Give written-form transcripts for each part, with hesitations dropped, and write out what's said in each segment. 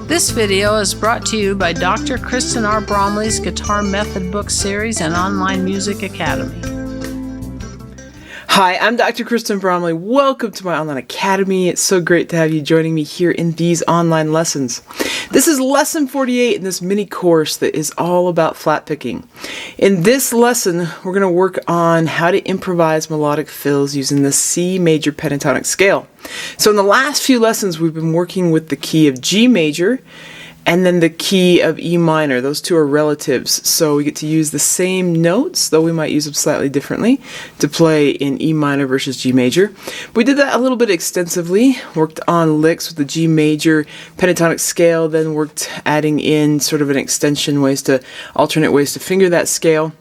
This video is brought to you by Dr. Kristen R. Bromley's Guitar Method Book Series and Online Music Academy. Hi, I'm Dr. Kristen Bromley. Welcome to my online academy. It's so great to have you joining me here in these online lessons. This is lesson 48 in this mini course that is all about flat picking. In this lesson, we're going to work on how to improvise melodic fills using the C major pentatonic scale. So in the last few lessons, we've been working with the key of G major and then the key of E minor. Those two are relatives, so we get to use the same notes, though we might use them slightly differently, to play in E minor versus G major. We did that a little bit extensively, worked on licks with the G major pentatonic scale, then worked adding in sort of an extension alternate ways to finger that scale,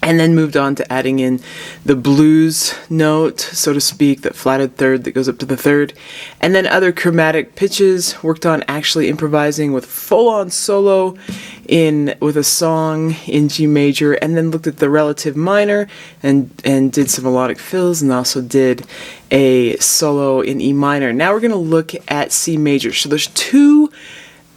and then moved on to adding in the blues note, so to speak, that flatted third that goes up to the third, and then other chromatic pitches, worked on actually improvising with full-on solo with a song in G major, and then looked at the relative minor and did some melodic fills, and also did a solo in E minor. Now we're going to look at C major. So there's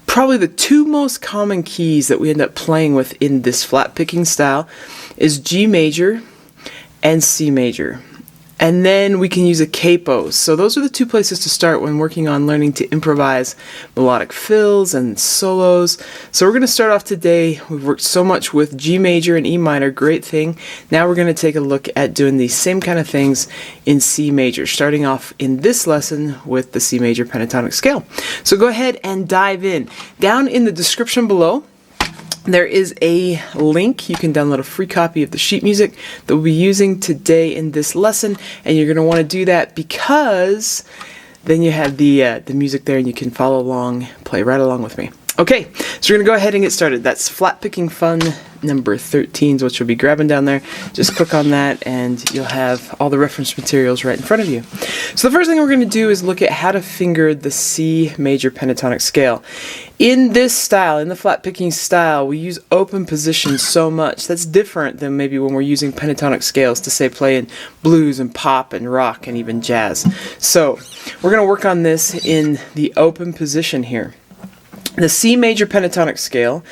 probably the two most common keys that we end up playing with in this flat picking style is G major and C major. And then we can use a capo. So those are the two places to start when working on learning to improvise melodic fills and solos. So we're going to start off today. We've worked so much with G major and E minor, great thing. Now we're going to take a look at doing these same kind of things in C major, starting off in this lesson with the C major pentatonic scale. So go ahead and dive in. Down in the description below, there is a link. You can download a free copy of the sheet music that we'll be using today in this lesson, and you're going to want to do that because then you have the music there and you can follow along, play right along with me. Okay, so we're going to go ahead and get started. That's Flat Picking Fun number 13, which you'll be grabbing down there. Just click on that and you'll have all the reference materials right in front of you. So the first thing we're going to do is look at how to finger the C major pentatonic scale. In this style, in the flat picking style, we use open position so much. That's different than maybe when we're using pentatonic scales to say play in blues and pop and rock and even jazz. So we're going to work on this in the open position here. The C major pentatonic scale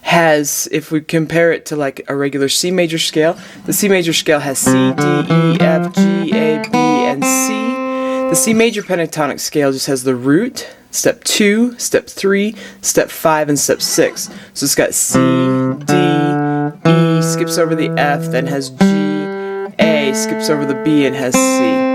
has, if we compare it to like a regular C major scale, the C major scale has C, D, E, F, G, A, B, and C. The C major pentatonic scale just has the root, step 2, step 3, step 5, and step 6. So it's got C, D, E, skips over the F, then has G, A, skips over the B, and has C.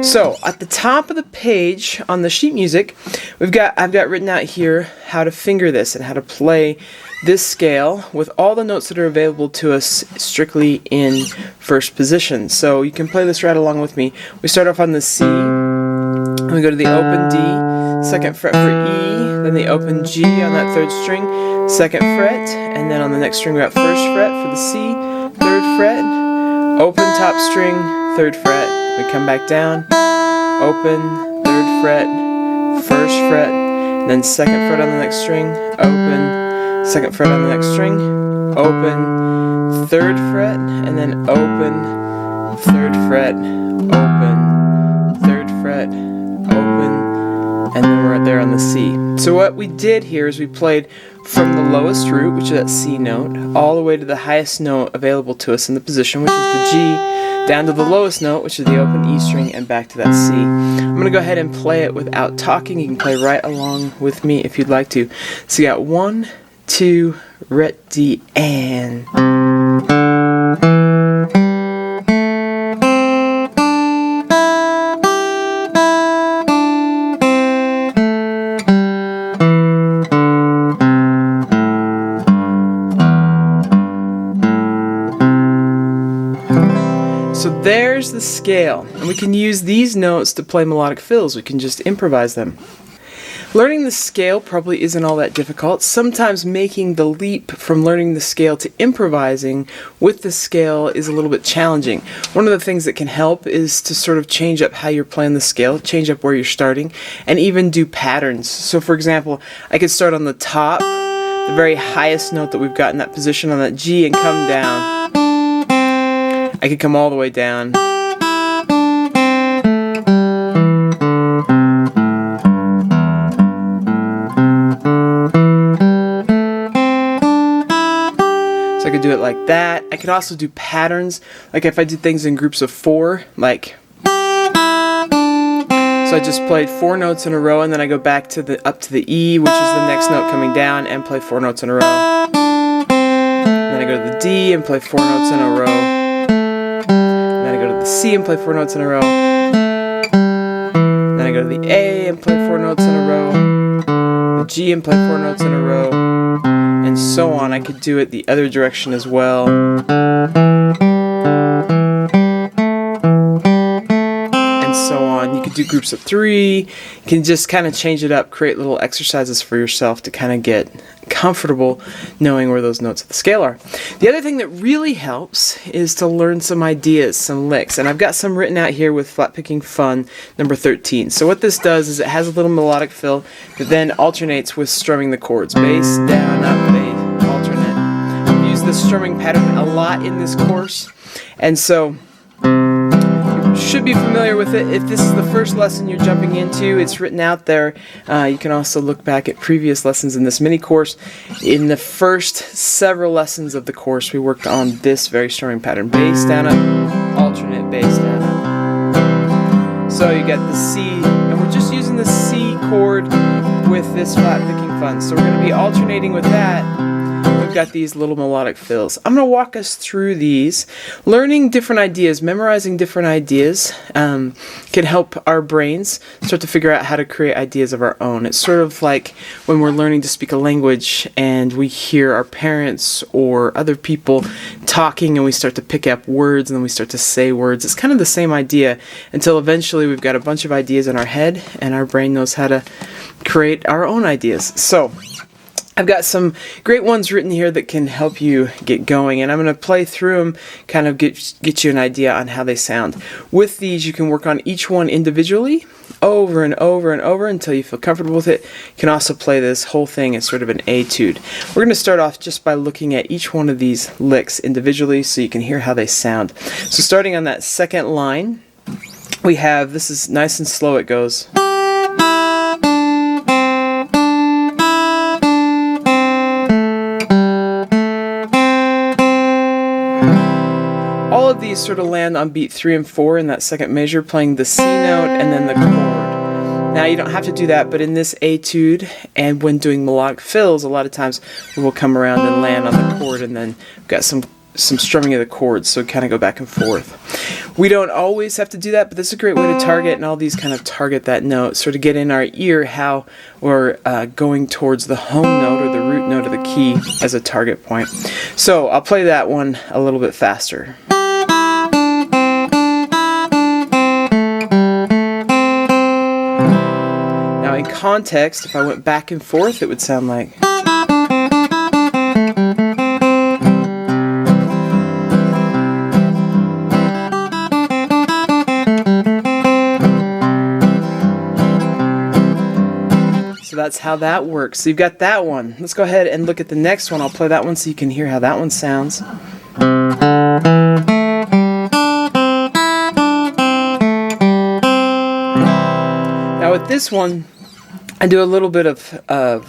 So at the top of the page on the sheet music, I've got written out here how to finger this and how to play this scale with all the notes that are available to us strictly in first position. So you can play this right along with me. We start off on the C, and we go to the open D, second fret for E, then the open G on that third string, second fret, and then on the next string we got first fret for the C, third fret, open top string, third fret. We come back down, open, third fret, first fret, then second fret on the next string, open, second fret on the next string, open, third fret, and then open, third fret, open, third fret, open, and then we're there on the C. So what we did here is we played from the lowest root, which is that C note, all the way to the highest note available to us in the position, which is the G, down to the lowest note, which is the open E string, and back to that C. I'm going to go ahead and play it without talking. You can play right along with me if you'd like to. So you got 1, 2, ready, and... So there's the scale, and we can use these notes to play melodic fills. We can just improvise them. Learning the scale probably isn't all that difficult. Sometimes making the leap from learning the scale to improvising with the scale is a little bit challenging. One of the things that can help is to sort of change up how you're playing the scale, change up where you're starting, and even do patterns. So for example, I could start on the top, the very highest note that we've got in that position on that G, and come down. I could come all the way down. could do it like that. I could also do patterns, like if I did things in groups of 4, like, so I just played 4 notes in a row, and then I go back to up to the E, which is the next note coming down, and play 4 notes in a row. And then I go to the D and play 4 notes in a row. And then I go to the C and play 4 notes in a row. Then I go to the A and play 4 notes in a row. The G and play 4 notes in a row. And so on. I could do it the other direction as well. And so on. You could do groups of 3. You can just kind of change it up, create little exercises for yourself to kind of get comfortable knowing where those notes of the scale are. The other thing that really helps is to learn some ideas, some licks. And I've got some written out here with Flatpicking Fun number 13. So what this does is it has a little melodic fill that then alternates with strumming the chords. Bass, down, up, bass, alternate. I've used the strumming pattern a lot in this course. And so you should be familiar with it. If this is the first lesson you're jumping into, it's written out there. You can also look back at previous lessons in this mini course. In the first several lessons of the course, we worked on this very strumming pattern. Bass, down, up, alternate, bass, down, up. So you get the C, and we're just using the C chord with this Flatpicking Fun. So we're going to be alternating with that. We've got these little melodic fills. I'm going to walk us through these. Learning different ideas, memorizing different ideas can help our brains start to figure out how to create ideas of our own. It's sort of like when we're learning to speak a language and we hear our parents or other people talking and we start to pick up words and then we start to say words. It's kind of the same idea until eventually we've got a bunch of ideas in our head and our brain knows how to create our own ideas. So I've got some great ones written here that can help you get going, and I'm going to play through them, kind of get you an idea on how they sound. With these, you can work on each one individually over and over and over until you feel comfortable with it. You can also play this whole thing as sort of an etude. We're going to start off just by looking at each one of these licks individually so you can hear how they sound. So starting on that second line, we have, this is nice and slow it goes. All of these sort of land on beat 3 and 4 in that second measure, playing the C note and then the chord. Now you don't have to do that, but in this etude and when doing melodic fills, a lot of times we will come around and land on the chord, and then we've got some strumming of the chords, so kind of go back and forth. We don't always have to do that, but this is a great way to target, and all these kind of target that note, sort of get in our ear how we're going towards the home note or the root note of the key as a target point. So I'll play that one a little bit faster. Now in context, if I went back and forth, it would sound like... So that's how that works. So you've got that one. Let's go ahead and look at the next one. I'll play that one so you can hear how that one sounds. Now with this one, I do a little bit of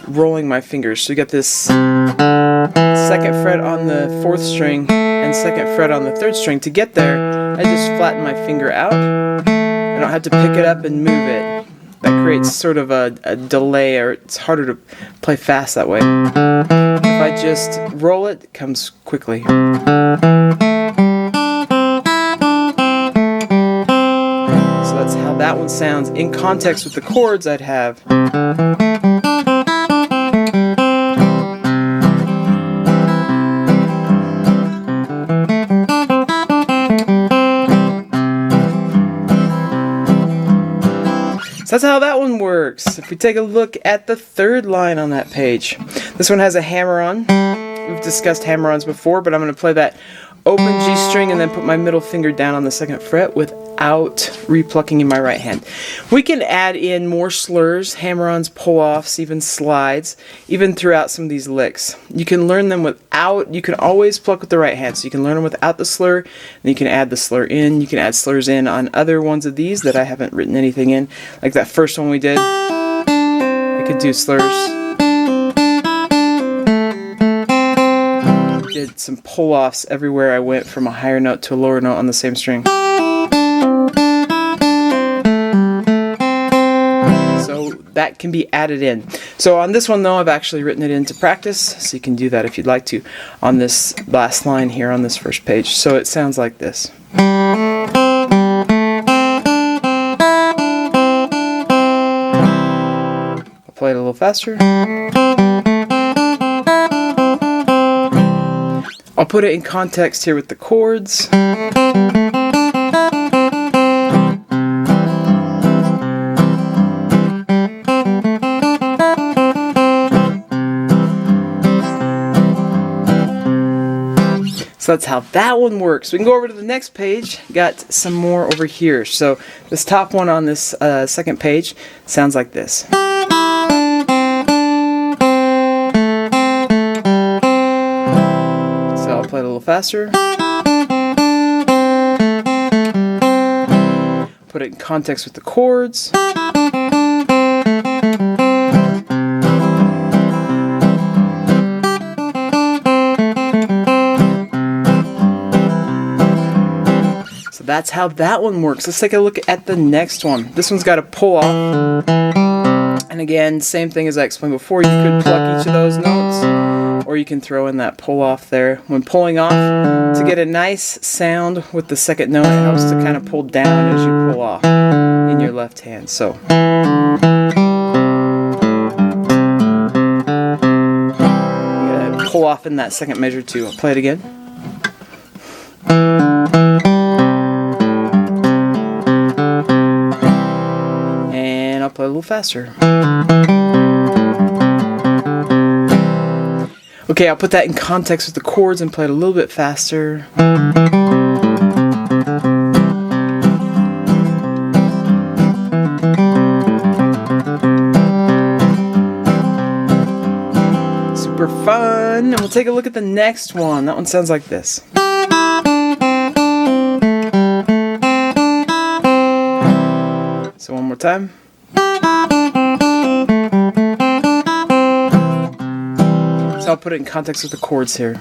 rolling my fingers. So you got this second fret on the 4th string and second fret on the 3rd string. To get there, I just flatten my finger out. I don't have to pick it up and move it. That creates sort of a delay, or it's harder to play fast that way. If I just roll it, it comes quickly. So that's how that one sounds. In context with the chords, I'd have... So that's how that one works. If we take a look at the 3rd line on that page, this one has a hammer-on. We've discussed hammer-ons before, but I'm going to play that open G string and then put my middle finger down on the 2nd fret without replucking in my right hand. We can add in more slurs, hammer-ons, pull-offs, even slides, even throughout some of these licks. You can learn them without, you can always pluck with the right hand, so you can learn them without the slur, and you can add the slur in. You can add slurs in on other ones of these that I haven't written anything in, like that first one we did. I could do slurs. Did did some pull-offs everywhere I went from a higher note to a lower note on the same string. So that can be added in. So on this one though, I've actually written it into practice, so you can do that if you'd like to on this last line here on this first page. So it sounds like this. I'll play it a little faster. I'll put it in context here with the chords. So that's how that one works. We can go over to the next page. Got some more over here. So this top one on this second page sounds like this. So I'll play it a little faster. Put it in context with the chords. That's how that one works. Let's take a look at the next one. This one's got a pull off. And again, same thing as I explained before. You could pluck each of those notes, or you can throw in that pull off there. When pulling off, to get a nice sound with the second note, it helps to kind of pull down as you pull off in your left hand. So you gotta pull off in that second measure too. I'll play it again. Play a little faster. Okay, I'll put that in context with the chords and play it a little bit faster. Super fun. And we'll take a look at the next one. That one sounds like this. So one more time. So I'll put it in context with the chords here.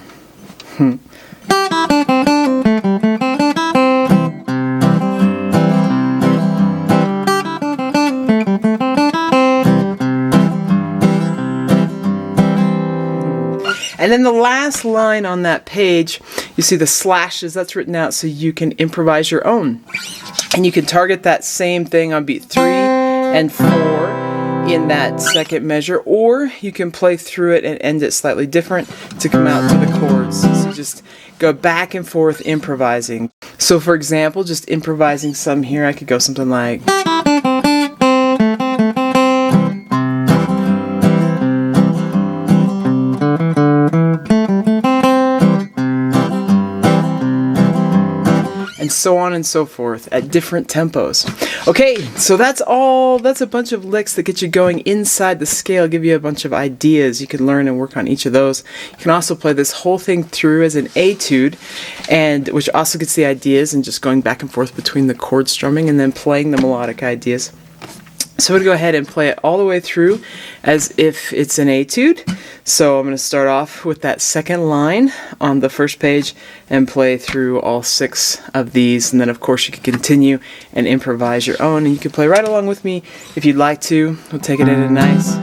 And then the last line on that page, you see the slashes, that's written out so you can improvise your own. And you can target that same thing on beat 3 and 4 in that second measure, or you can play through it and end it slightly different to come out to the chords. So just go back and forth improvising. So for example, just improvising some here, I could go something like... and so on and so forth at different tempos. Okay, so that's a bunch of licks that get you going inside the scale, give you a bunch of ideas you can learn and work on each of those. You can also play this whole thing through as an etude, and which also gets the ideas and just going back and forth between the chord strumming and then playing the melodic ideas. So I'm going to go ahead and play it all the way through as if it's an etude. So I'm going to start off with that second line on the first page and play through all 6 of these. And then of course you can continue and improvise your own. And you can play right along with me if you'd like to. We'll take it in a nice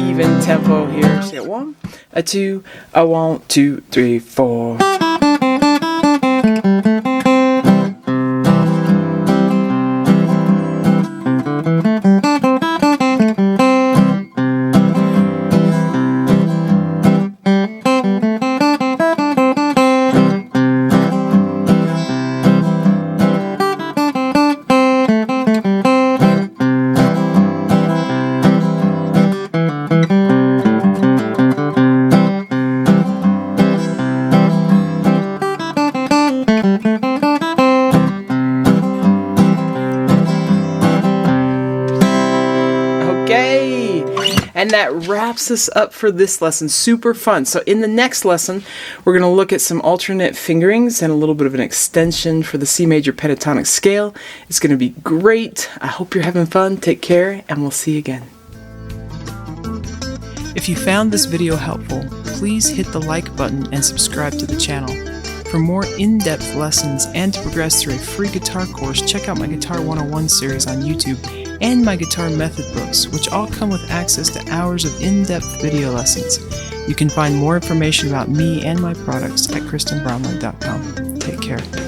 even tempo here. So you got 1, a 2, a 1, 2, 3, 4. And that wraps us up for this lesson. Super fun. So in the next lesson, we're going to look at some alternate fingerings and a little bit of an extension for the C major pentatonic scale. It's going to be great. I hope you're having fun. Take care, and we'll see you again. If you found this video helpful, please hit the like button and subscribe to the channel. For more in-depth lessons and to progress through a free guitar course, check out my Guitar 101 series on YouTube and my guitar method books, which all come with access to hours of in-depth video lessons. You can find more information about me and my products at kristenbromley.com. Take care.